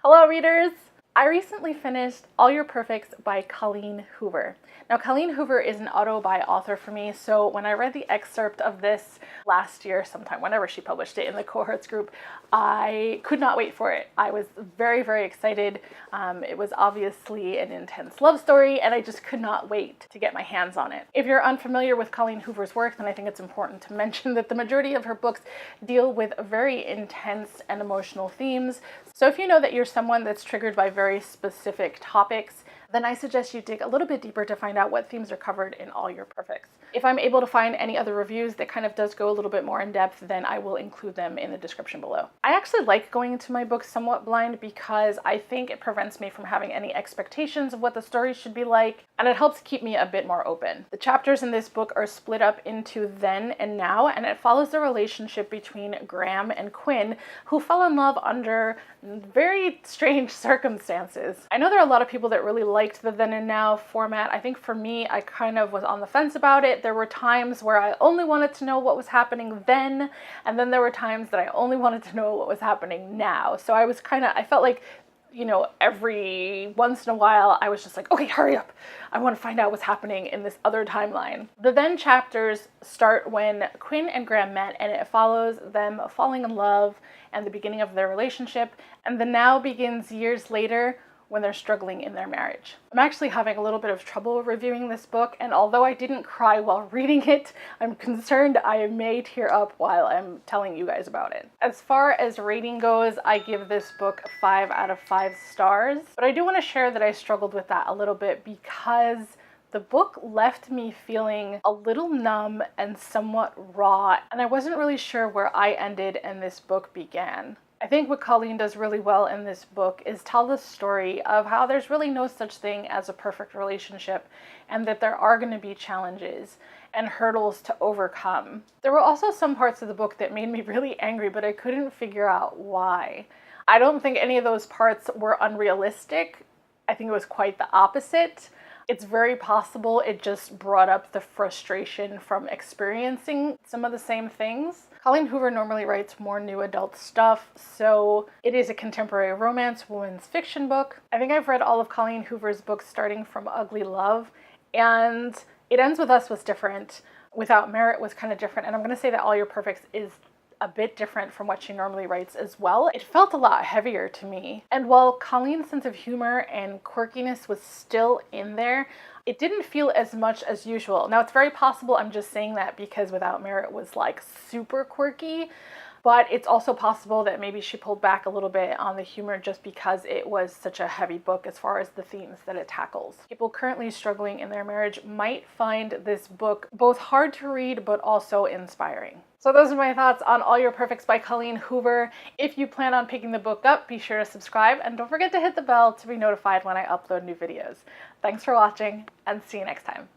Hello readers! I recently finished All Your Perfects by Colleen Hoover. Now, Colleen Hoover is an auto-buy author for me, so when I read the excerpt of this last year sometime, whenever she published it in the cohorts group, I could not wait for it. I was very, very excited. It was obviously an intense love story, and I just could not wait to get my hands on it. If you're unfamiliar with Colleen Hoover's work, then I think it's important to mention that the majority of her books deal with very intense and emotional themes. So if you know that you're someone that's triggered by very specific topics, then I suggest you dig a little bit deeper to find out what themes are covered in All Your Perfects. If I'm able to find any other reviews that kind of does go a little bit more in depth, then I will include them in the description below. I actually like going into my books somewhat blind because I think it prevents me from having any expectations of what the story should be like, and it helps keep me a bit more open. The chapters in this book are split up into then and now, and it follows the relationship between Graham and Quinn, who fell in love under very strange circumstances. I know there are a lot of people that really liked the then and now format. I think for me, I kind of was on the fence about it. There were times where I only wanted to know what was happening then, and then there were times that I only wanted to know what was happening now. So I felt like, you know, every once in a while I was just like, okay, hurry up. I want to find out what's happening in this other timeline. The then chapters start when Quinn and Graham met, and it follows them falling in love and the beginning of their relationship. And the now begins years later when they're struggling in their marriage. I'm actually having a little bit of trouble reviewing this book, and although I didn't cry while reading it, I'm concerned I may tear up while I'm telling you guys about it. As far as rating goes, I give this book 5 out of 5 stars, but I do want to share that I struggled with that a little bit because the book left me feeling a little numb and somewhat raw, and I wasn't really sure where I ended and this book began. I think what Colleen does really well in this book is tell the story of how there's really no such thing as a perfect relationship, and that there are going to be challenges and hurdles to overcome. There were also some parts of the book that made me really angry, but I couldn't figure out why. I don't think any of those parts were unrealistic. I think it was quite the opposite. It's very possible it just brought up the frustration from experiencing some of the same things. Colleen Hoover normally writes more new adult stuff, so it is a contemporary romance women's fiction book. I think I've read all of Colleen Hoover's books starting from Ugly Love, and It Ends With Us was different. Without Merit was kind of different, and I'm going to say that All Your Perfects is a bit different from what she normally writes as well. It felt a lot heavier to me. And while Colleen's sense of humor and quirkiness was still in there, it didn't feel as much as usual. Now, it's very possible I'm just saying that because Without Merit was like super quirky, but it's also possible that maybe she pulled back a little bit on the humor just because it was such a heavy book as far as the themes that it tackles. People currently struggling in their marriage might find this book both hard to read but also inspiring. So those are my thoughts on All Your Perfects by Colleen Hoover. If you plan on picking the book up, be sure to subscribe and don't forget to hit the bell to be notified when I upload new videos. Thanks for watching and see you next time.